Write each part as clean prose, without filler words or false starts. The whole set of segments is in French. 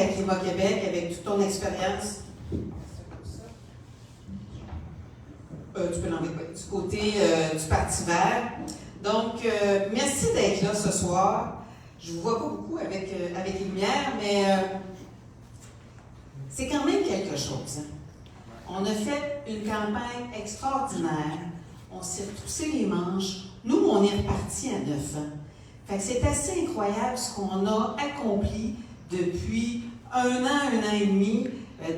à Climat Québec avec toute ton expérience. Tu peux l'enlever du côté du Parti vert. Donc, merci d'être là ce soir. Je ne vous vois pas beaucoup avec les lumières, mais c'est quand même quelque chose. Hein? On a fait une campagne extraordinaire. On s'est retroussé les manches. Nous, on est reparti à 9 ans. Fait que c'est assez incroyable ce qu'on a accompli depuis un an et demi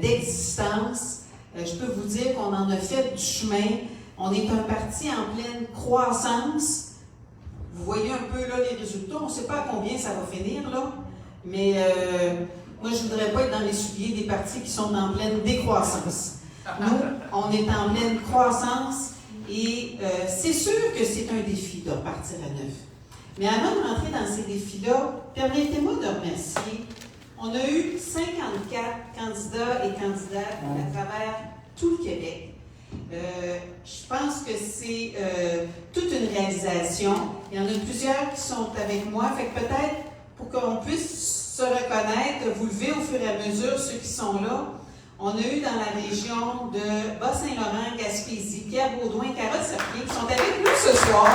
d'existence. Je peux vous dire qu'on en a fait du chemin. On est un parti en pleine croissance. Vous voyez un peu là les résultats. On ne sait pas à combien ça va finir, là. Mais moi, je ne voudrais pas être dans les souliers des partis qui sont en pleine décroissance. Nous, on est en pleine croissance et c'est sûr que c'est un défi de repartir à 9. Mais avant de rentrer dans ces défis-là, permettez-moi de remercier. On a eu 54 candidats et candidates à travers tout le Québec. Je pense que c'est toute une réalisation. Il y en a plusieurs qui sont avec moi. Fait que peut-être, pour qu'on puisse se reconnaître, vous lever au fur et à mesure ceux qui sont là. On a eu dans la région de Bas-Saint-Laurent, Gaspésie, Pierre Baudouin, Carole Serpier, qui sont avec nous ce soir.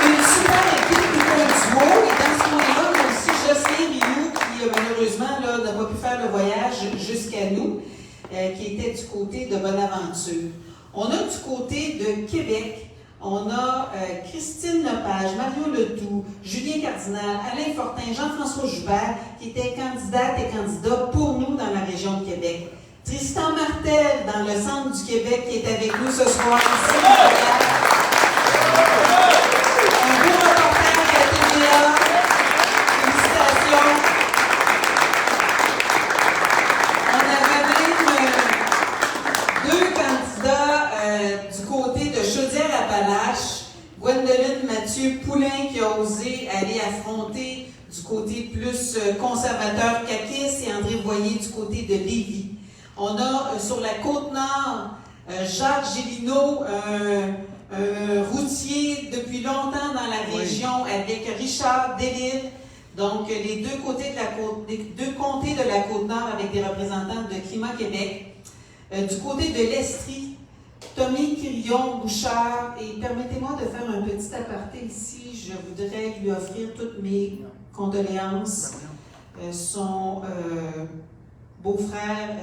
Une super équipe de duo. Et dans ce moment-là, on a aussi Jocelyn Rioux, qui malheureusement n'a pas pu faire le voyage jusqu'à nous, qui était du côté de Bonaventure. On a du côté de Québec. On a Christine Lepage, Mario Ledoux, Julien Cardinal, Alain Fortin, Jean-François Joubert, qui étaient candidates et candidats pour nous dans la région de Québec. Tristan Martel, dans le centre du Québec, qui est avec nous ce soir ici. Un beau reporter à la TVA. Félicitations. On avait même deux candidats du côté de Chaudière-Appalaches. Gwendoline Mathieu-Poulain qui a osé aller affronter du côté plus conservateur caquiste et André Voyer du côté de Lévis. On a sur la Côte-Nord Jacques Gélineau, un routier depuis longtemps dans la région avec Richard Delisle. Donc les deux comtés de la Côte-Nord avec des représentants de Climat Québec. Du côté de l'Estrie, Tommy Quirion-Bouchard, et permettez-moi de faire un petit aparté ici, je voudrais lui offrir toutes mes condoléances. Son beau-frère,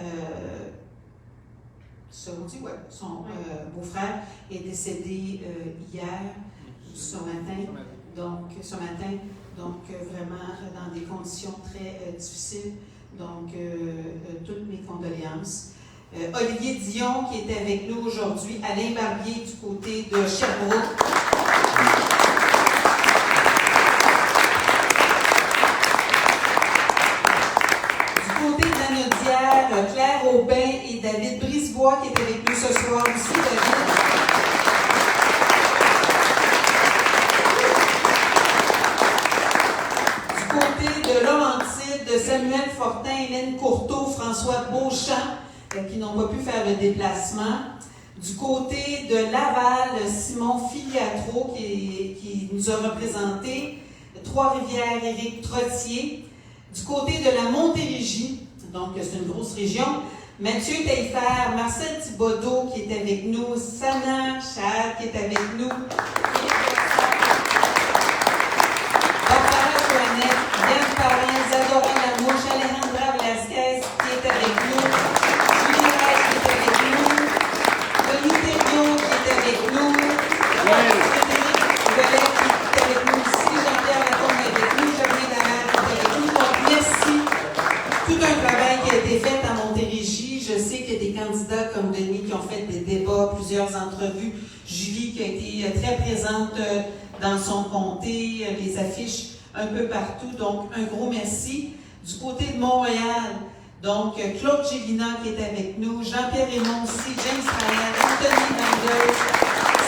son beau-frère est décédé hier, ce matin, donc vraiment dans des conditions très difficiles, donc toutes mes condoléances. Olivier Dion qui est avec nous aujourd'hui, Alain Barbier du côté de Sherbrooke. Du côté de la Naudière, Claire Aubin et David Brisebois qui est avec nous ce soir aussi. David. Du côté de Laurentide, Samuel Fortin, Hélène Courteau, François Beauchamp, qui n'ont pas pu faire le déplacement. Du côté de Laval, Simon Filiatro, qui nous a représenté. Trois-Rivières, Éric Trottier. Du côté de la Montérégie, donc c'est une grosse région, Mathieu Taillefer, Marcel Thibodeau qui est avec nous, Sana Chad qui est avec nous, Barbara Joannette, Yann Parrain, Zadora Lamouche, Alejandra Velasquez qui est avec nous, Julie Rey qui est avec nous, Denis Thériault qui est avec nous, Frédéric Ouellet qui est avec nous ici, Jean-Pierre Lacombe est avec nous, Jacqueline Dallaire qui est avec nous. Donc merci. Tout un travail qui a été fait à Montérégie. Je sais qu'il y a des candidats comme Denis qui ont fait des débats, plusieurs entrevues. Julie qui a été très présente dans son comté, les affiches un peu partout. Donc, un gros merci. Du côté de Montréal, donc Claude Gélina qui est avec nous, Jean-Pierre Raymond aussi, James Ryan, Anthony Vanders,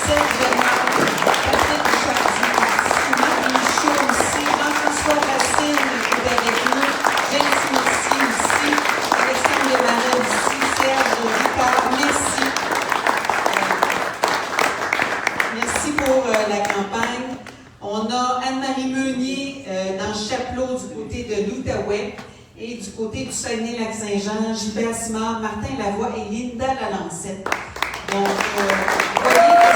Serge Bernard, Patrick Bouchardi, Marc Michaud aussi, Jean-François Racine qui est avec nous, James Mercier aussi, Alexandre Levanet aussi, Serge Ricard, merci. Merci pour la campagne. On Anne-Marie Meunier dans le Chapelot du côté de l'Outaouais et du côté du Saguenay-Lac-Saint-Jean, Gilbert Simard, Martin Lavoie et Linda Lalancette. Donc, vous voyez que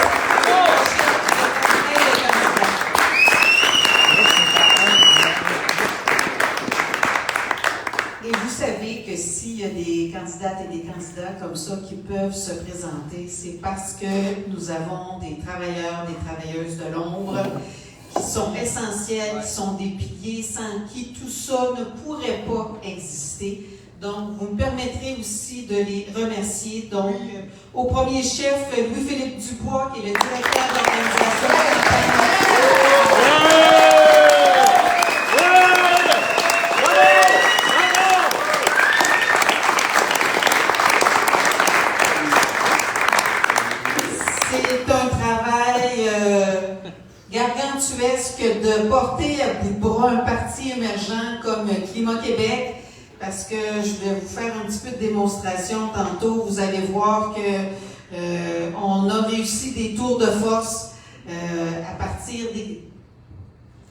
et vous savez que s'il y a des candidates et des candidats comme ça qui peuvent se présenter, c'est parce que nous avons des travailleurs, des travailleuses de l'ombre qui sont essentiels, qui sont des piliers sans qui tout ça ne pourrait pas exister. Donc, vous me permettrez aussi de les remercier. Donc, au premier chef, Louis-Philippe Dubois, qui est le directeur d'organisation de la campagne. C'est un travail gargantuesque de porter à bout de bras un parti émergent comme Climat Québec, parce que je vais vous faire un petit peu de démonstration tantôt. Vous allez voir que on a réussi des tours de force à partir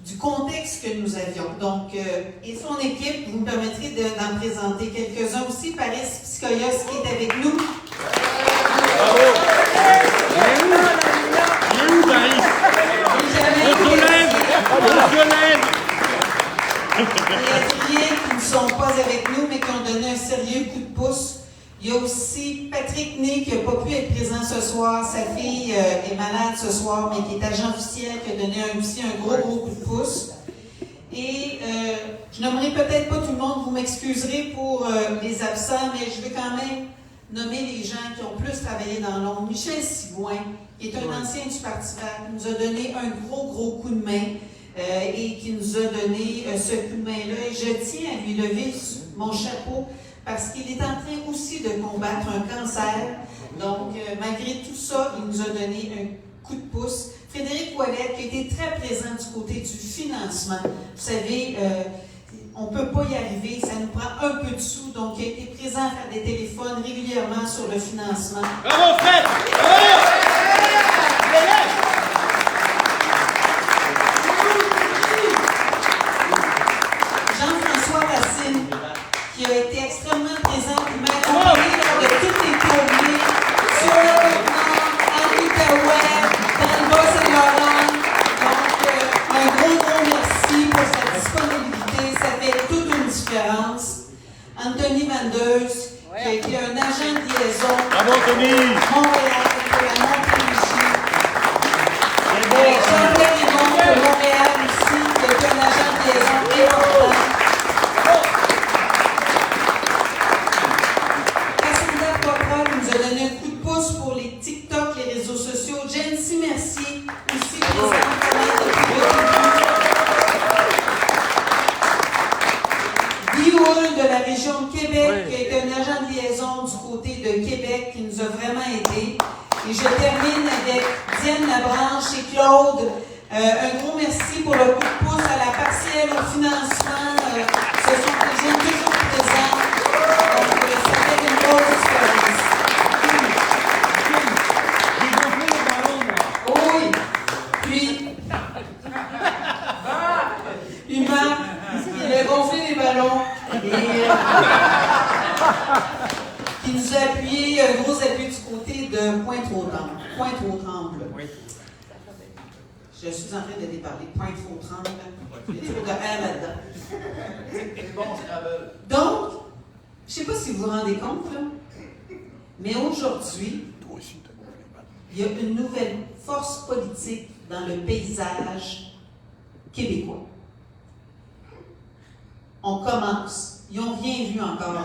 du contexte que nous avions. Donc, et son équipe, vous me permettrez d'en présenter quelques-uns aussi. Paris Psychoyos qui est avec nous. Bravo! Les ateliers qui ne sont pas avec nous, mais qui ont donné un sérieux coup de pouce. Il y a aussi Patrick Ney qui n'a pas pu être présent ce soir. Sa fille est malade ce soir, mais qui est agent officiel, qui a donné aussi un gros coup de pouce. Et je nommerai peut-être pas tout le monde, vous m'excuserez pour les absents, mais je vais quand même nommer les gens qui ont plus travaillé dans l'ombre. Michel Sigouin, qui est un ancien du Parti vert, qui nous a donné un gros coup de main et qui nous a donné ce coup de main-là. Et je tiens à lui lever mon chapeau parce qu'il est en train aussi de combattre un cancer. Donc, malgré tout ça, il nous a donné un coup de pouce. Frédéric Ouellette, qui a été très présent du côté du financement. Vous savez, on ne peut pas y arriver, ça nous prend un peu de sous, donc il a été présent à faire des téléphones régulièrement sur le financement. Bravo, Fred! Bravo! Jean-François Racine, qui a été extrêmement présent, qui m'a accompagné lors de toutes les tournées sur le Côte-Nord, en Outaouais, dans le Bas-Saint-Laurent. Donc, un gros merci pour sa disponibilité, ça fait toute une différence. Anthony Vanders, qui a été un agent de liaison. Bravo, Tony! Montréal, pour la Montérégie. Jean-Pierre Raymond de Montréal aussi, qui a été un agent de liaison important. Cassandra Poitras nous a donné un coup de pouce pour les TikTok, les réseaux sociaux. Jency Mercier, aussi présente depuis le début. Guy Hull de la région de Québec, qui a été un agent de liaison du côté de Québec, qui nous a vraiment aidés. Et je termine avec Diane Labranche et Claude. Un gros merci pour le coup de pouce à la partielle, au financement. Ce sont des gens toujours présents. Donc, ça fait une grosse différence. J'ai gonflé les ballons, moi. Oui. Puis, Hubert, il a gonflé les ballons. Et qui nous a appuyé, un gros appui du côté de Pointe-aux-Trembles. Je suis en train de déparler. Pointe-aux-Trembles. Il y a trop de R là-dedans. C'est bon, Scrabble. Donc, je ne sais pas si vous vous rendez compte, là, mais aujourd'hui, il y a une nouvelle force politique dans le paysage québécois. On commence. Ils n'ont rien vu encore là.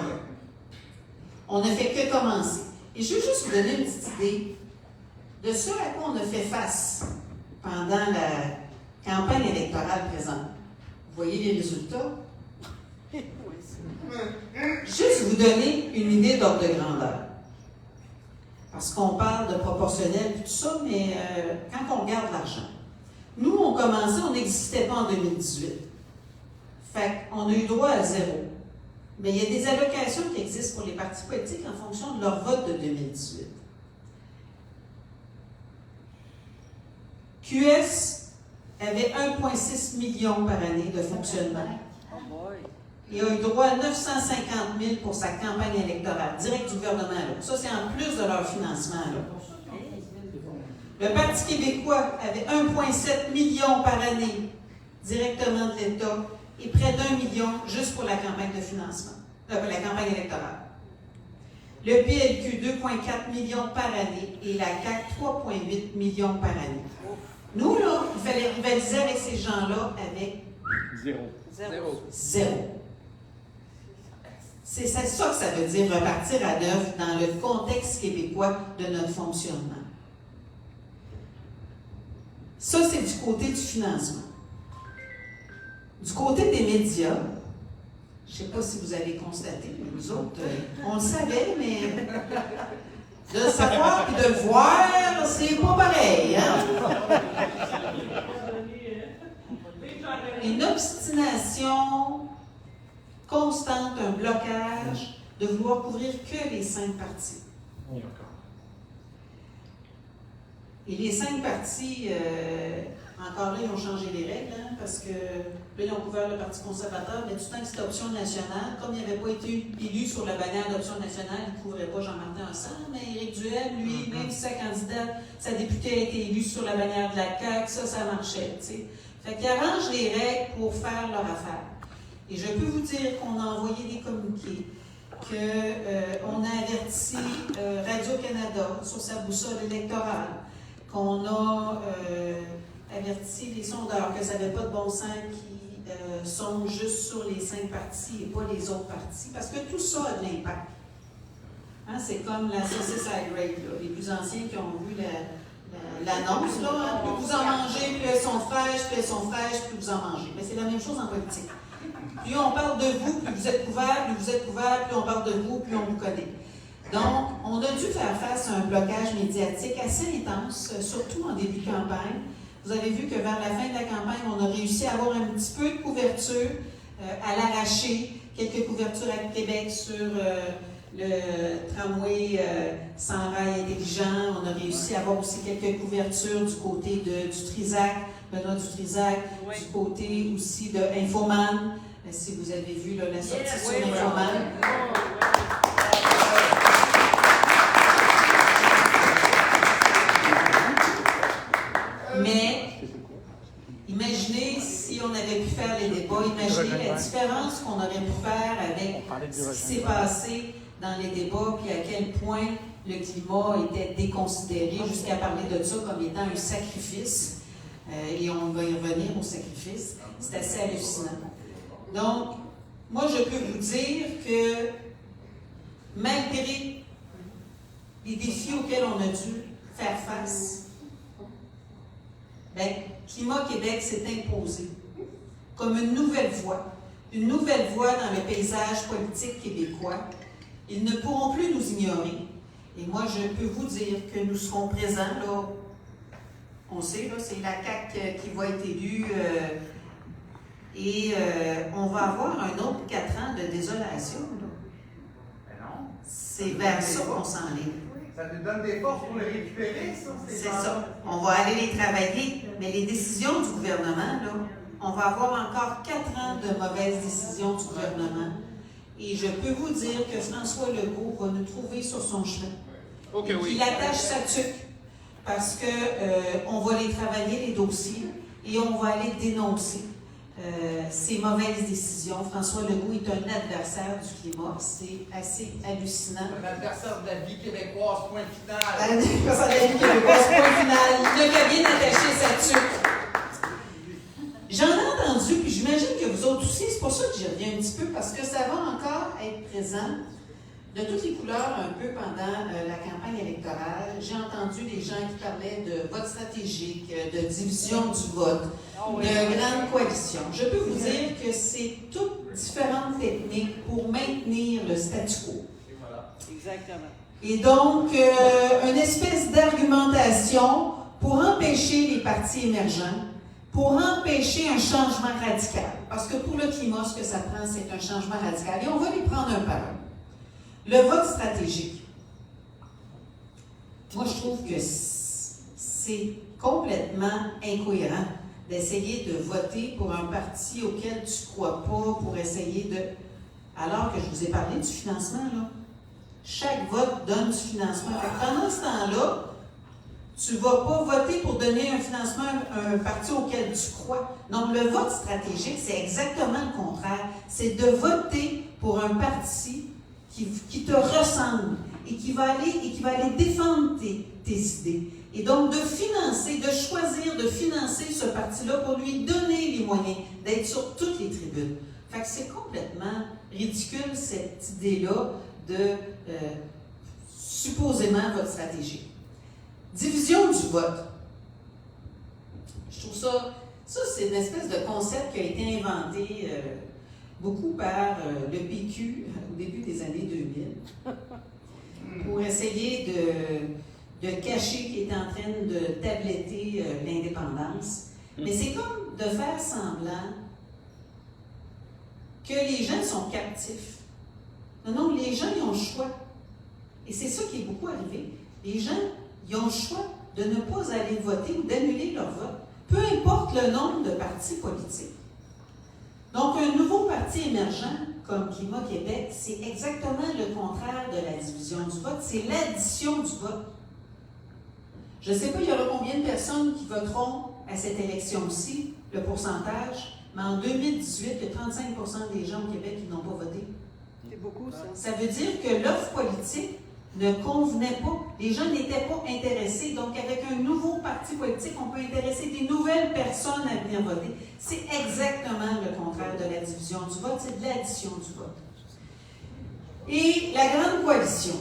On ne fait que commencer. Et je veux juste vous donner une petite idée de ce à quoi on a fait face pendant la campagne électorale présente. Vous voyez les résultats? Juste vous donner une idée d'ordre de grandeur. Parce qu'on parle de proportionnel et tout ça, mais quand on regarde l'argent, nous, on commençait, on n'existait pas en 2018. Fait qu'on a eu droit à zéro. Mais il y a des allocations qui existent pour les partis politiques en fonction de leur vote de 2018. QS avait 1,6 million par année de fonctionnement. Il a eu droit à 950 000 pour sa campagne électorale, direct du gouvernement. Là. Ça, c'est en plus de leur financement. Là. Le Parti québécois avait 1,7 million par année directement de l'État et près d'1 million juste pour la campagne de financement, la campagne électorale. Le PLQ, 2,4 millions par année et la CAQ, 3,8 millions par année. Nous, là, il fallait rivaliser avec ces gens-là avec zéro. C'est ça que ça veut dire repartir à neuf dans le contexte québécois de notre fonctionnement. Ça, c'est du côté du financement. Du côté des médias, je ne sais pas si vous avez constaté, mais nous autres, on le savait, mais de le savoir et de le voir, c'est pas pareil. Hein? Une obstination constante, un blocage de vouloir couvrir que les 5 partis. Et les 5 partis, encore là, ils ont changé les règles, hein, parce que là, ils ont couvert le Parti conservateur, mais tout le temps que c'était option nationale, comme il n'avait pas été élu sur la bannière d'option nationale, il ne couvrait pas Jean-Martin Hossand, mais Éric Duhaime, lui, même si sa députée a été élue sur la bannière de la CAQ, ça marchait, tu sais. Fait qu'ils arrangent les règles pour faire leur affaire. Et je peux vous dire qu'on a envoyé des communiqués, qu'on a averti Radio-Canada sur sa boussole électorale, qu'on a averti les sondeurs que ça n'avait pas de bon sens qui sont juste sur les 5 partis et pas les autres partis, parce que tout ça a de l'impact. Hein, c'est comme la saucisse high grade, les plus anciens qui ont vu l'annonce, là, hein, plus vous en mangez, plus elles sont fraîches, plus vous en mangez. Mais c'est la même chose en politique. Plus on parle de vous, plus vous êtes couverts, plus on parle de vous, plus on vous connaît. Donc, on a dû faire face à un blocage médiatique assez intense, surtout en début de campagne. Vous avez vu que vers la fin de la campagne, on a réussi à avoir un petit peu de couverture à l'arraché, quelques couvertures à Québec sur le tramway sans rail intelligent. On a réussi à avoir aussi quelques couvertures du côté du Trisac, Benoît du Trisac, du côté aussi de Infoman. Si vous avez vu là, la sortie sur Infoman. Mais imaginez si on avait pu faire les débats, imaginez la différence qu'on aurait pu faire avec ce qui s'est passé dans les débats, puis à quel point le climat était déconsidéré, jusqu'à parler de ça comme étant un sacrifice. Et on va y revenir au sacrifice. C'est assez hallucinant. Donc, moi, je peux vous dire que malgré les défis auxquels on a dû faire face, bien, Climat Québec s'est imposé comme une nouvelle voie dans le paysage politique québécois. Ils ne pourront plus nous ignorer. Et moi, je peux vous dire que nous serons présents, là, on sait, là, c'est la CAQ qui va être élue, et on va avoir un autre 4 ans de désolation. C'est vers ça qu'on s'enligne. Ça nous donne des forces pour les récupérer, ça? C'est ça. On va aller les travailler, mais les décisions du gouvernement, là, on va avoir encore 4 ans de mauvaises décisions du gouvernement. Et je peux vous dire que François Legault va nous trouver sur son chemin. Okay, oui. Il attache sa tuque parce qu'on va les travailler, les dossiers, et on va aller dénoncer ces mauvaises décisions. François Legault est un adversaire du climat. C'est assez hallucinant. Un adversaire de la vie québécoise, point final. Un adversaire de la vie québécoise, point final. Il n'a qu'à bien attacher sa tuque. J'en ai entendu, puis j'imagine que vous autres aussi, c'est pour ça que j'y reviens un petit peu, parce que ça va encore être présent de toutes les couleurs un peu pendant la campagne électorale. J'ai entendu des gens qui parlaient de vote stratégique, de division du vote, de grande coalition. Je peux vous dire que c'est toutes différentes techniques pour maintenir le statu quo. Et voilà. Exactement. Et donc, une espèce d'argumentation pour empêcher les partis émergents, pour empêcher un changement radical. Parce que pour le climat, ce que ça prend, c'est un changement radical. Et on va les prendre un par un. Le vote stratégique. Moi, je trouve que c'est complètement incohérent d'essayer de voter pour un parti auquel tu ne crois pas, pour essayer de... Alors que je vous ai parlé du financement, là. Chaque vote donne du financement. Fait que pendant ce temps-là, tu ne vas pas voter pour donner un financement à un parti auquel tu crois. Donc, le vote stratégique, c'est exactement le contraire. C'est de voter pour un parti qui te ressemble et qui va aller défendre tes idées. Et donc, de choisir de financer ce parti-là pour lui donner les moyens d'être sur toutes les tribunes. Fait que c'est complètement ridicule, cette idée-là de supposément vote stratégique. Division du vote. Je trouve ça c'est une espèce de concept qui a été inventé beaucoup par le PQ au début des années 2000 pour essayer de cacher qu'il était en train de tabletter l'indépendance. Mais c'est comme de faire semblant que les gens sont captifs. Non, les gens, ils ont le choix. Et c'est ça qui est beaucoup arrivé. Les gens, ils ont le choix de ne pas aller voter ou d'annuler leur vote, peu importe le nombre de partis politiques. Donc, un nouveau parti émergent, comme Climat Québec, c'est exactement le contraire de la division du vote, c'est l'addition du vote. Je ne sais pas, il y aura combien de personnes qui voteront à cette élection-ci, le pourcentage, mais en 2018, il y a 35% des gens au Québec qui n'ont pas voté. C'est beaucoup, ça. Ça veut dire que l'offre politique ne convenait pas. Les gens n'étaient pas intéressés. Donc, avec un nouveau parti politique, on peut intéresser des nouvelles personnes à venir voter. C'est exactement le contraire de la division du vote, c'est de l'addition du vote. Et la grande coalition.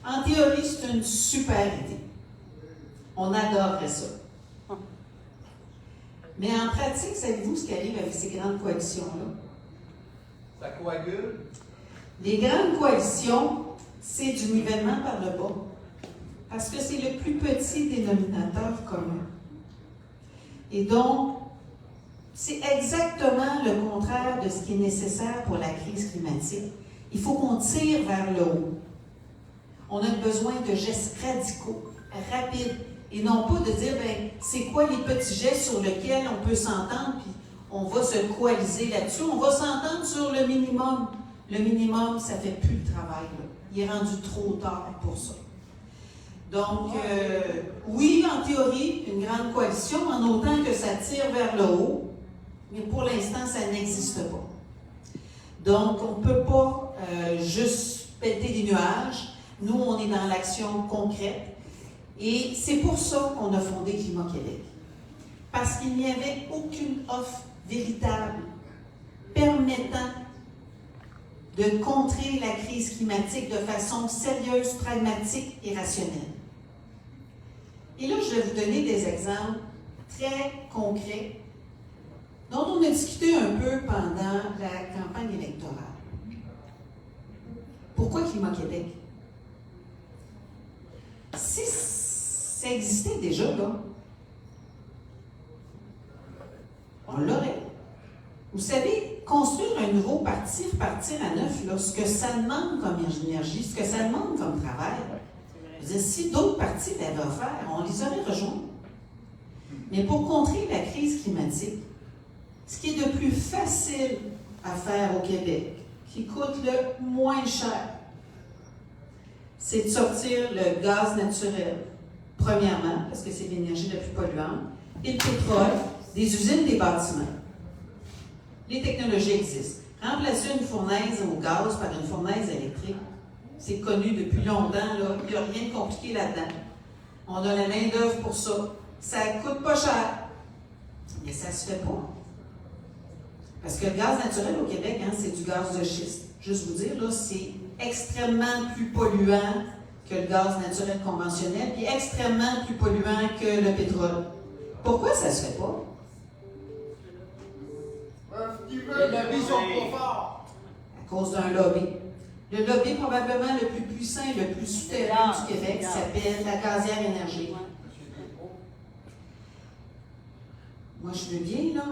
En théorie, c'est une super idée. On adorerait ça. Mais en pratique, savez-vous ce qui arrive avec ces grandes coalitions-là? Ça coagule. Les grandes coalitions, c'est du nivellement par le bas. Parce que c'est le plus petit dénominateur commun. Et donc, c'est exactement le contraire de ce qui est nécessaire pour la crise climatique. Il faut qu'on tire vers le haut. On a besoin de gestes radicaux, rapides, et non pas de dire, ben, c'est quoi les petits gestes sur lesquels on peut s'entendre, puis on va se coaliser là-dessus. On va s'entendre sur le minimum. Le minimum, ça ne fait plus le travail, là. Il est rendu trop tard pour ça. Donc, oui, en théorie, une grande coalition, en autant que ça tire vers le haut, mais pour l'instant, ça n'existe pas. Donc, on ne peut pas juste péter des nuages. Nous, on est dans l'action concrète. Et c'est pour ça qu'on a fondé Climat Québec. Parce qu'il n'y avait aucune offre véritable permettant de contrer la crise climatique de façon sérieuse, pragmatique et rationnelle. Et là, je vais vous donner des exemples très concrets dont on a discuté un peu pendant la campagne électorale. Pourquoi Climat Québec? Si ça existait déjà, là, on l'aurait. Vous savez, construire un nouveau parti, repartir à neuf, là, ce que ça demande comme énergie, ce que ça demande comme travail. Je veux dire, si d'autres partis l'avaient offert, on les aurait rejoints. Mais pour contrer la crise climatique, ce qui est de plus facile à faire au Québec, qui coûte le moins cher, c'est de sortir le gaz naturel, premièrement, parce que c'est l'énergie la plus polluante, et le pétrole des usines des bâtiments. Les technologies existent. Remplacer une fournaise au gaz par une fournaise électrique, c'est connu depuis longtemps, là. Il n'y a rien de compliqué là-dedans. On a la main-d'œuvre pour ça. Ça ne coûte pas cher. Mais ça ne se fait pas. Parce que le gaz naturel au Québec, hein, c'est du gaz de schiste. Juste vous dire, là, c'est extrêmement plus polluant que le gaz naturel conventionnel, puis extrêmement plus polluant que le pétrole. Pourquoi ça ne se fait pas? Les lobbies sont trop forts. À cause d'un lobby. Le lobby probablement le plus puissant et le plus souterrain du Québec s'appelle la Gazière Énergie. Moi, je veux bien, là.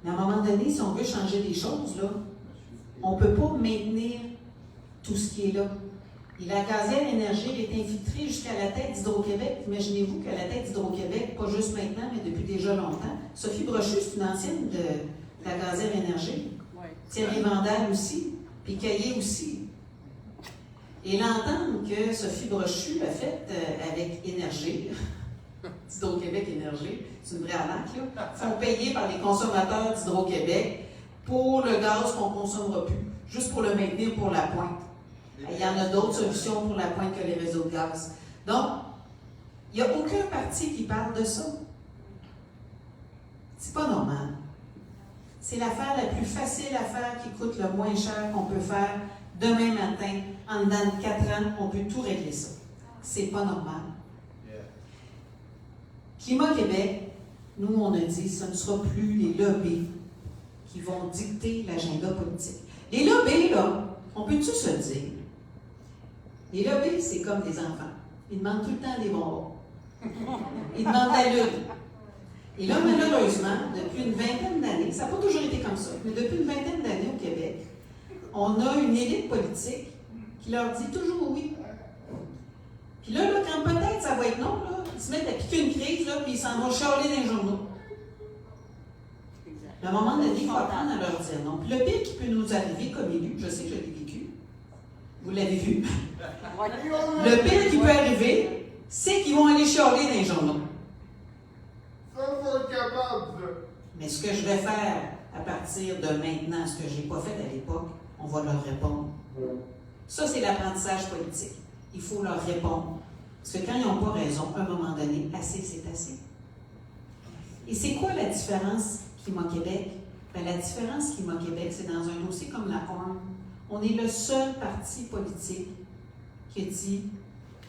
Mais à un moment donné, si on veut changer les choses, là, on ne peut pas maintenir tout ce qui est là. Et la gazière énergie est infiltrée jusqu'à la tête d'Hydro-Québec. Imaginez-vous qu'à la tête d'Hydro-Québec, pas juste maintenant, mais depuis déjà longtemps, Sophie Brochu, c'est une ancienne de la gazière énergie. Oui. Thierry Vandal aussi, puis Caillé aussi. Et l'entente que Sophie Brochu a faite avec Énergie, d'Hydro-Québec Énergie, c'est une vraie arnaque, là, sont payés par les consommateurs d'Hydro-Québec pour le gaz qu'on ne consommera plus, juste pour le maintenir pour la pointe. Il y en a d'autres solutions pour la pointe que les réseaux de gaz. Donc, il n'y a aucun parti qui parle de ça. C'est pas normal. C'est l'affaire la plus facile à faire qui coûte le moins cher qu'on peut faire demain matin. En dedans de 4 ans, on peut tout régler ça. C'est pas normal. Climat Québec, nous, on a dit, ce ne sera plus les lobbies qui vont dicter l'agenda politique. Les lobbies, là, on peut-tu se le dire? Les lobbies, c'est comme des enfants. Ils demandent tout le temps des bonbons. Ils demandent la lune. Et là, malheureusement, depuis une vingtaine d'années, ça n'a pas toujours été comme ça, mais depuis une vingtaine d'années au Québec, on a une élite politique qui leur dit toujours oui. Puis là, quand peut-être ça va être non, là, ils se mettent à piquer une crise, là, puis ils s'en vont chialer dans les journaux. À un moment donné, il faut apprendre à leur dire non. Puis le pire qui peut nous arriver comme élu, je sais que je l'ai vécu, vous l'avez vu, le pire qui peut arriver, c'est qu'ils vont aller chialer dans les journaux. Ça, faut être capable, ça. Mais ce que je vais faire à partir de maintenant, ce que je n'ai pas fait à l'époque, on va leur répondre. Ça, c'est l'apprentissage politique. Il faut leur répondre. Parce que quand ils n'ont pas raison, à un moment donné, assez, c'est assez. Et c'est quoi la différence Climat Québec? Bien, la différence Climat Québec, c'est dans un dossier comme la ORM. On est le seul parti politique qui dit,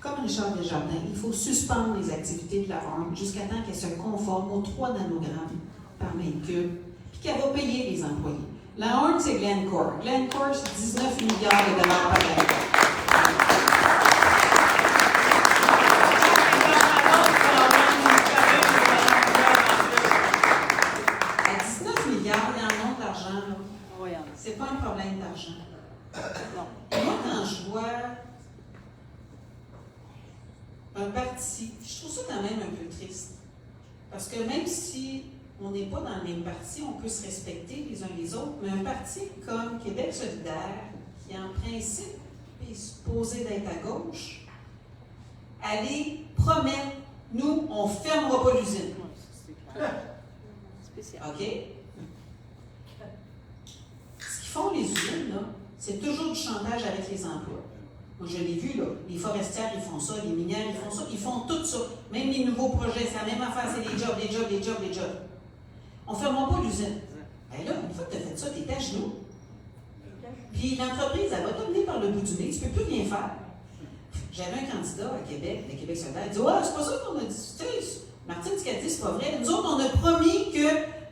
comme Richard Desjardins, il faut suspendre les activités de la ORM jusqu'à temps qu'elle se conforme aux 3 nanogrammes par mètre cube, puis qu'elle va payer les employés. La ORM, c'est Glencore. Glencore, c'est 19 milliards de dollars par année. À 19 milliards, il y en a de l'argent, là. Oui, C'est pas un problème d'argent. non. Et moi, quand je vois un parti, je trouve ça quand même un peu triste. Parce que même si on n'est pas dans le même parti, on peut se respecter les uns les autres, mais un parti comme Québec solidaire, qui en principe est supposé d'être à gauche, aller promettre, nous, on ne fermera pas l'usine. C'est clair. Spécial. OK? Ce qu'ils font, les usines, là, c'est toujours du chantage avec les emplois. Moi, je l'ai vu, là. Les forestières, ils font ça, les minières, ils font ça. Ils font tout ça. Même les nouveaux projets, c'est la même affaire, c'est les jobs, les jobs, les jobs, les jobs. On ne fermera pas l'usine. Bien là, une fois que tu as fait ça, tu es à genoux. Puis l'entreprise, elle va te mener par le bout du nez, tu ne peux plus rien faire. J'avais un candidat à Québec, de Québec solidaire, il dit « Ah, c'est pas ça qu'on a discuté. Martine, ce qu'elle dit, c'est pas vrai. Nous autres, on a promis que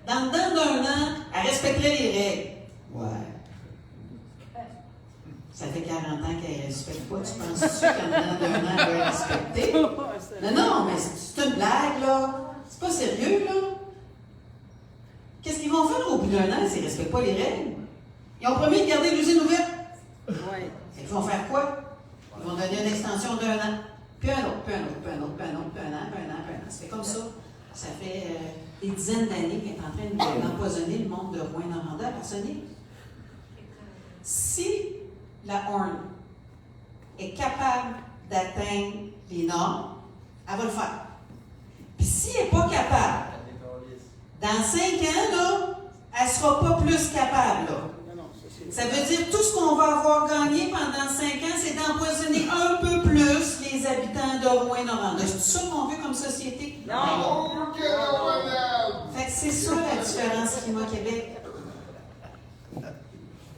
dans le dedans d'un an, elle respecterait les règles. » Ouais. Ça fait 40 ans qu'elle ne respecte pas. Tu penses-tu qu'en dedans d'un an, elle va respecter? Non, non, mais c'est une blague, là. C'est pas sérieux, là. Qu'est-ce qu'ils vont faire au bout d'un an s'ils ne respectent pas les règles? Ils ont promis de garder l'usine ouverte. Oui. Ils vont faire quoi? Ils vont donner une extension d'1 an. Puis un autre, puis un autre, puis un autre, puis un autre, puis un an, puis un an, puis un an. Ça fait comme ça. Ça fait des dizaines d'années qu'elle est en train d'empoisonner le monde de Rouyn-Noranda à Parsonnier. Si la ORN est capable d'atteindre les normes, elle va le faire. Puis si elle n'est pas capable, dans 5 ans, là, elle ne sera pas plus capable. Là. Ça veut dire tout ce qu'on va avoir gagné pendant 5 ans, c'est d'empoisonner un peu plus les habitants de Rouyn-Noranda. C'est ça qu'on veut comme société? Non! Fait que c'est ça la différence Climat-Québec.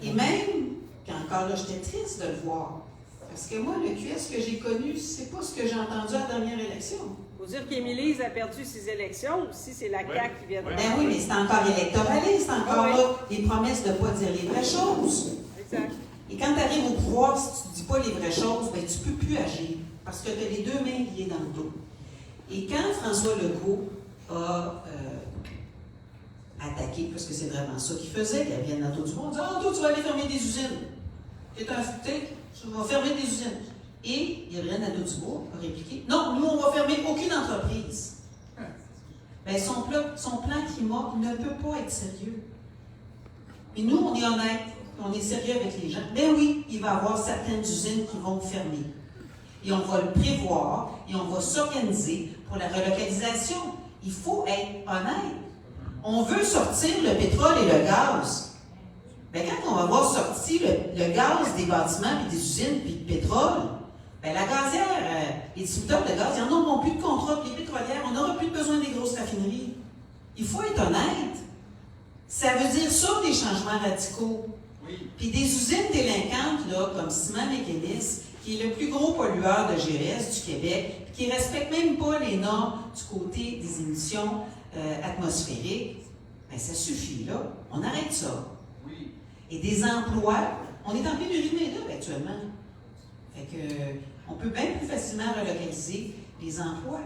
Et même, puis encore là, j'étais triste de le voir. Parce que moi, le QS que j'ai connu, c'est pas ce que j'ai entendu à la dernière élection. Il faut dire qu'Émilie a perdu ses élections, aussi c'est la CAQ qui vient de... Ben oui, mais c'est encore électoraliste, encore là, les promesses de ne pas dire les vraies choses. Exact. Et quand tu arrives au pouvoir, si tu ne dis pas les vraies choses, ben tu ne peux plus agir. Parce que tu as les 2 mains liées dans le dos. Et quand François Legault a attaqué, parce que c'est vraiment ça qu'il faisait, qu'il vient dans tout du monde, il dit « Ah, toi, tu vas aller fermer des usines. Tu vas fermer des usines. » Et Irène Nadeau-Dubois a répliqué, non, nous, on va fermer aucune entreprise. Bien, son plan climat ne peut pas être sérieux. Et nous, on est honnête, on est sérieux avec les gens. Ben oui, il va y avoir certaines usines qui vont fermer. Et on va le prévoir, et on va s'organiser pour la relocalisation. Il faut être honnête. On veut sortir le pétrole et le gaz. Bien, quand on va avoir sorti le gaz des bâtiments, puis des usines, puis du pétrole, bien, la gazière, les distributeurs de gaz, ils n'en auront plus de contrat, puis les pétrolières, on n'aura plus besoin des grosses raffineries. Il faut être honnête. Ça veut dire ça, des changements radicaux. Oui. Puis des usines délinquantes, là, comme Ciment Mécanis, qui est le plus gros pollueur de GES du Québec, qui ne respecte même pas les normes du côté des émissions atmosphériques, bien, ça suffit, là. On arrête ça. Oui. Et des emplois, on est en pénurie de main-d'œuvre actuellement. Fait que, on peut bien plus facilement relocaliser les emplois.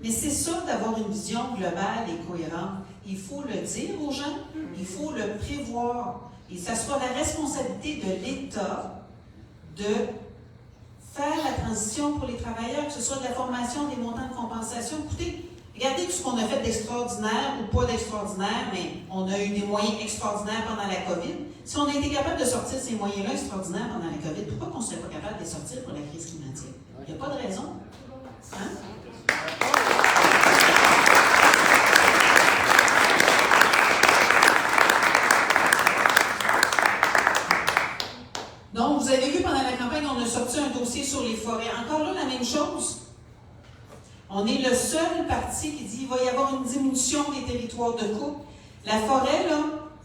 Mais c'est ça d'avoir une vision globale et cohérente. Il faut le dire aux gens, il faut le prévoir. Et ça sera la responsabilité de l'État de faire la transition pour les travailleurs, que ce soit de la formation, des montants de compensation. Écoutez, regardez tout ce qu'on a fait d'extraordinaire ou pas d'extraordinaire, mais on a eu des moyens extraordinaires pendant la COVID. Si on a été capable de sortir ces moyens-là extraordinaires pendant la COVID, pourquoi on ne serait pas capable de les sortir pour la crise climatique? Il n'y a pas de raison. Hein? Donc, vous avez vu pendant la campagne, on a sorti un dossier sur les forêts. Encore là, la même chose. On est le seul parti qui dit qu'il va y avoir une diminution des territoires de coupe. La forêt, là,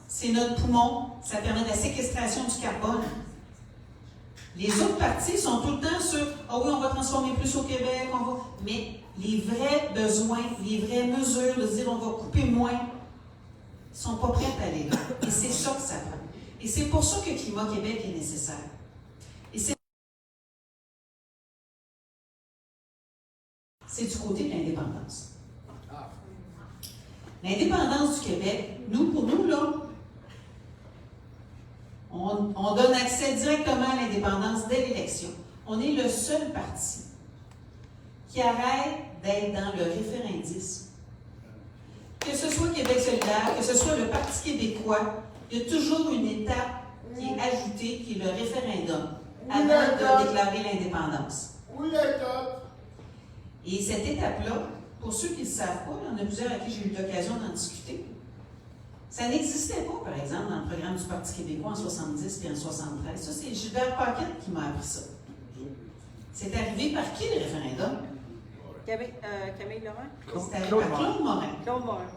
c'est notre poumon. Ça permet de la séquestration du carbone. Les autres partis sont tout le temps sur « Ah oui, on va transformer plus au Québec, on va... » Mais les vrais besoins, les vraies mesures de dire « On va couper moins », ne sont pas prêtes à aller là. Et c'est ça que ça prend. Et c'est pour ça que Climat Québec est nécessaire. Et c'est du côté de l'indépendance. L'indépendance du Québec, pour nous, là, on donne accès directement à l'indépendance dès l'élection. On est le seul parti qui arrête d'être dans le référendisme. Que ce soit Québec solidaire, que ce soit le Parti québécois, il y a toujours une étape qui est ajoutée, qui est le référendum, avant de déclarer l'indépendance. Oui, l'étape. Et cette étape-là, pour ceux qui ne le savent pas, il y en a plusieurs à qui j'ai eu l'occasion d'en discuter, ça n'existait pas, par exemple, dans le programme du Parti québécois en 70 et en 73. Ça, c'est Gilbert Paquette qui m'a appris ça. C'est arrivé par qui, le référendum? Camille Laurent? C'est arrivé par Claude Morin. Claude Morin.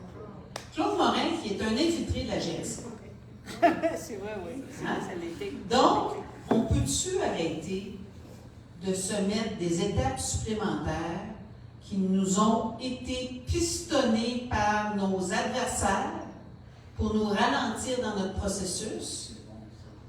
Claude Morin, qui est un infiltré de la GSA. C'est vrai, oui. Hein? Ça l'était. Donc, on peut-tu arrêter de se mettre des étapes supplémentaires qui nous ont été pistonnées par nos adversaires pour nous ralentir dans notre processus?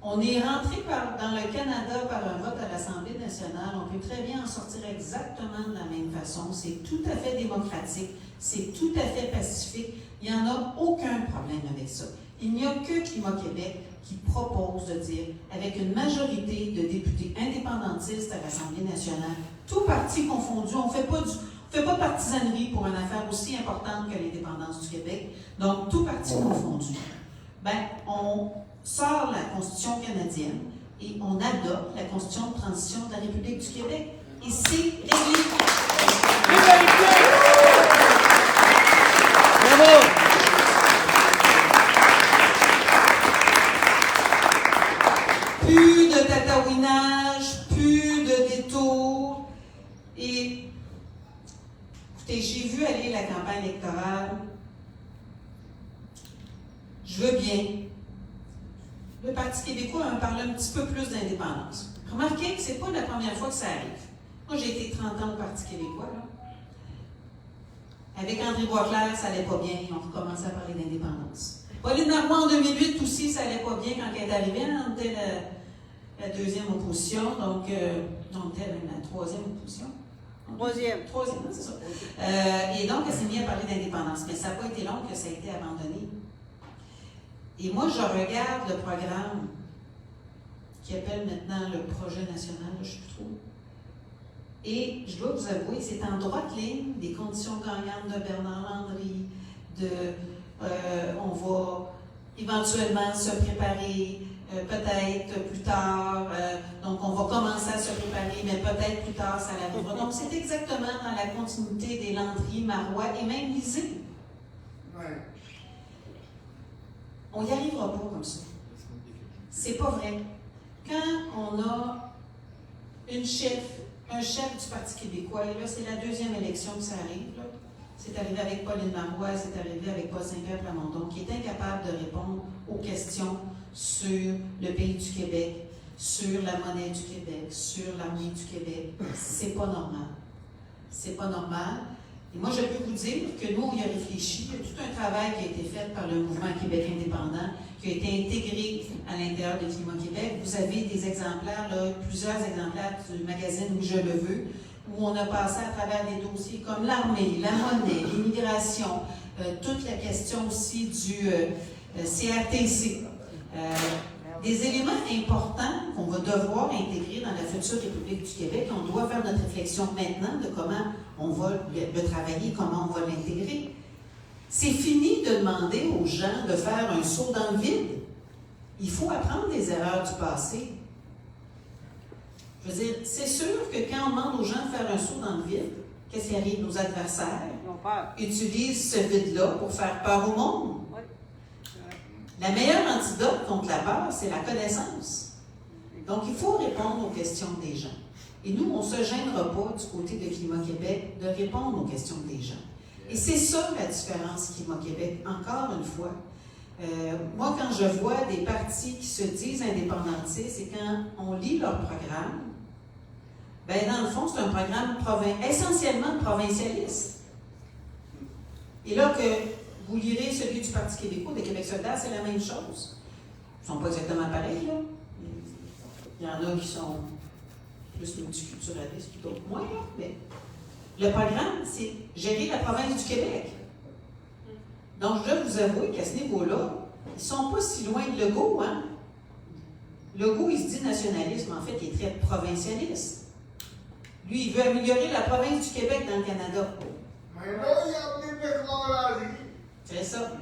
On est rentré dans le Canada par un vote à l'Assemblée nationale. On peut très bien en sortir exactement de la même façon. C'est tout à fait démocratique. C'est tout à fait pacifique. Il n'y en a aucun problème avec ça. Il n'y a que Climat Québec qui propose de dire, avec une majorité de députés indépendantistes à l'Assemblée nationale, tout parti confondu, on ne fait pas de partisanerie pour une affaire aussi importante que l'indépendance du Québec. Donc, tout parti confondu. On sort la Constitution canadienne et on adopte la Constitution de transition de la République du Québec. Et c'est réglé. Bravo! Plus de tatouinage, plus de détours. Et écoutez, j'ai vu aller la campagne électorale. Je veux bien. Le Parti québécois a parlé un petit peu plus d'indépendance. Remarquez que ce n'est pas la première fois que ça arrive. Moi, j'ai été 30 ans au Parti québécois. Là. Avec André Boisclair, ça n'allait pas bien. On recommençait à parler d'indépendance. Pauline Marois, en 2008 aussi, ça n'allait pas bien quand elle est arrivée. On était la deuxième opposition, donc on était même la troisième opposition. Troisième. Troisième, c'est ça. Et donc, elle s'est mise à parler d'indépendance. Mais ça n'a pas été long que ça a été abandonné. Et moi, je regarde le programme qui appelle maintenant le projet national, je ne sais plus trop. Et je dois vous avouer, c'est en droite ligne des conditions gagnantes de Bernard Landry, on va éventuellement se préparer peut-être plus tard, donc on va commencer à se préparer, mais peut-être plus tard ça l'arrivera. Donc c'est exactement dans la continuité des Landry, Marois et même Lisée. Ouais. On n'y arrivera pas comme ça. C'est pas vrai. Quand on a un chef du Parti québécois, et là c'est la deuxième élection que ça arrive, là. C'est arrivé avec Pauline Marois, c'est arrivé avec Paul Saint-Pierre-Plamondon, qui est incapable de répondre aux questions sur le pays du Québec, sur la monnaie du Québec, sur l'armée du Québec. C'est pas normal. C'est pas normal. Et moi, je peux vous dire que nous, on y a réfléchi. Il y a tout un travail qui a été fait par le mouvement Québec indépendant, qui a été intégré à l'intérieur de Climat Québec. Vous avez des exemplaires, là, plusieurs exemplaires du magazine Oui, je le veux, où on a passé à travers des dossiers comme l'armée, la monnaie, l'immigration, toute la question aussi du CRTC. Des éléments importants qu'on va devoir intégrer dans la future République du Québec. On doit faire notre réflexion maintenant de comment on va le travailler, comment on va l'intégrer. C'est fini de demander aux gens de faire un saut dans le vide. Il faut apprendre des erreurs du passé. Je veux dire, c'est sûr que quand on demande aux gens de faire un saut dans le vide, qu'est-ce qui arrive? Nos adversaires utilisent ce vide-là pour faire peur au monde. Oui. La meilleure antidote contre la peur, c'est la connaissance. Donc, il faut répondre aux questions des gens. Et nous, on ne se gênera pas du côté de Climat Québec de répondre aux questions des gens. Et c'est ça la différence Climat Québec, encore une fois. Moi, quand je vois des partis qui se disent indépendantistes, c'est quand on lit leur programme, ben dans le fond, c'est un programme essentiellement provincialiste. Et là que vous lirez celui du Parti québécois, de Québec solidaire, c'est la même chose. Ils ne sont pas exactement pareils, là. Il y en a qui sont plus multiculturalistes, puis d'autres moins, là. Mais le programme, c'est gérer la province du Québec. Donc, je dois vous avouer qu'à ce niveau-là, ils ne sont pas si loin de Legault, hein? Legault, il se dit nationaliste, mais en fait, il est très provincialiste. Lui, il veut améliorer la province du Québec dans le Canada. Mais là, il y a des technologies. C'est ça.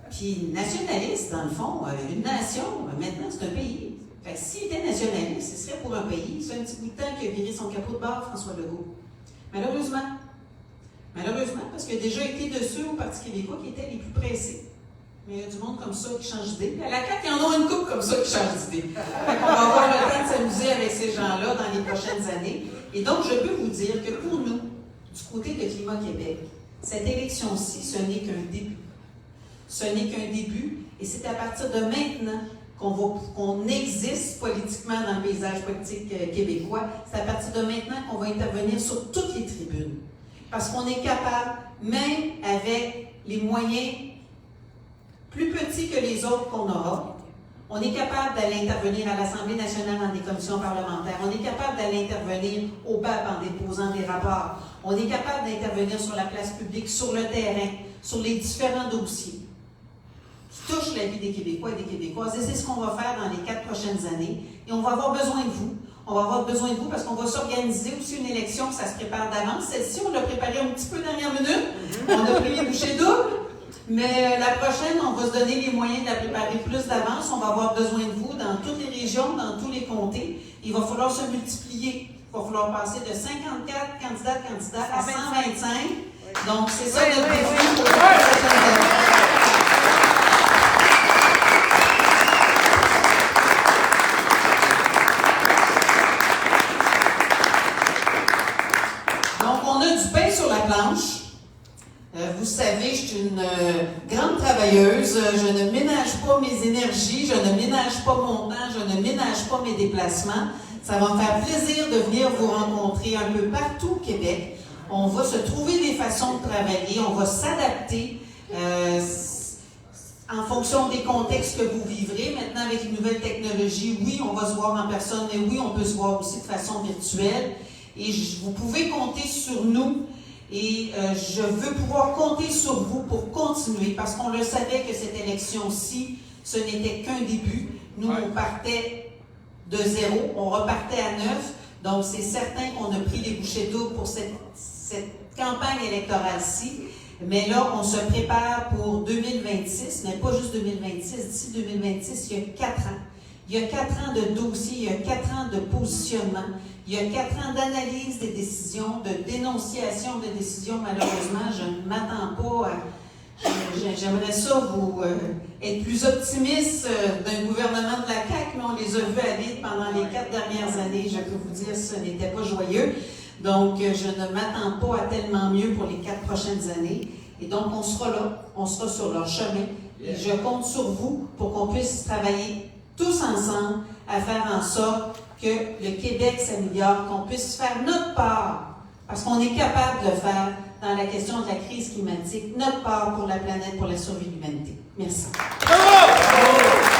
Puis, nationaliste, dans le fond, une nation, maintenant, c'est un pays. Fait que s'il était nationaliste, ce serait pour un pays. C'est un petit bout de temps qu'il a viré son capot de bord, François Legault. Malheureusement, parce qu'il a déjà été de ceux au Parti québécois qui étaient les plus pressés. Mais il y a du monde comme ça qui change d'idée. À la CAQ, il y en a une couple comme ça qui change d'idée. On va avoir le temps de s'amuser avec ces gens-là dans les prochaines années. Et donc, je peux vous dire que pour nous, du côté de Climat Québec, cette élection-ci, ce n'est qu'un début. Ce n'est qu'un début, et c'est à partir de maintenant qu'on existe politiquement dans le paysage politique québécois. C'est à partir de maintenant qu'on va intervenir sur toutes les tribunes. Parce qu'on est capable, même avec les moyens plus petits que les autres qu'on aura, on est capable d'aller intervenir à l'Assemblée nationale dans des commissions parlementaires. On est capable d'aller intervenir au BAP en déposant des rapports. On est capable d'intervenir sur la place publique, sur le terrain, sur les différents dossiers qui touchent la vie des Québécois et des Québécoises. Et c'est ce qu'on va faire dans les 4 prochaines années. Et on va avoir besoin de vous. On va avoir besoin de vous parce qu'on va s'organiser aussi une élection, ça se prépare d'avance. Celle-ci, on l'a préparée un petit peu dernière minute. On a pris les bouchées doubles. Mais la prochaine, on va se donner les moyens de la préparer plus d'avance. On va avoir besoin de vous dans toutes les régions, dans tous les comtés. Il va falloir se multiplier. Il va falloir passer de 54 candidats à 125. Donc, c'est ça notre défi pour les prochaines années. Donc, on a du pain sur la planche. Vous savez, je suis une grande travailleuse. Je ne ménage pas mes énergies, je ne ménage pas mon temps, je ne ménage pas mes déplacements. Ça va me faire plaisir de venir vous rencontrer un peu partout au Québec. On va se trouver des façons de travailler, on va s'adapter en fonction des contextes que vous vivrez. Maintenant, avec les nouvelles technologies, oui, on va se voir en personne, mais oui, on peut se voir aussi de façon virtuelle. Et vous pouvez compter sur nous. Et je veux pouvoir compter sur vous pour continuer, parce qu'on le savait que cette élection-ci, ce n'était qu'un début. Nous, on partait de 0, on repartait à 9, Donc, c'est certain qu'on a pris les bouchées doubles pour cette campagne électorale-ci. Mais là, on se prépare pour 2026, mais pas juste 2026. D'ici 2026, il y a 4 ans. Il y a 4 ans de dossiers, il y a 4 ans de positionnement, il y a 4 ans d'analyse des décisions, de dénonciation des décisions. Malheureusement, je ne m'attends pas à... J'aimerais ça vous être plus optimiste d'un gouvernement de la CAQ, mais on les a vus aller pendant les 4 dernières années. Je peux vous dire, ce n'était pas joyeux. Donc, je ne m'attends pas à tellement mieux pour les 4 prochaines années. Et donc, on sera là, on sera sur leur chemin. Et je compte sur vous pour qu'on puisse travailler tous ensemble à faire en sorte que le Québec s'améliore, qu'on puisse faire notre part, parce qu'on est capable de le faire dans la question de la crise climatique, notre part pour la planète, pour la survie de l'humanité. Merci. Bravo!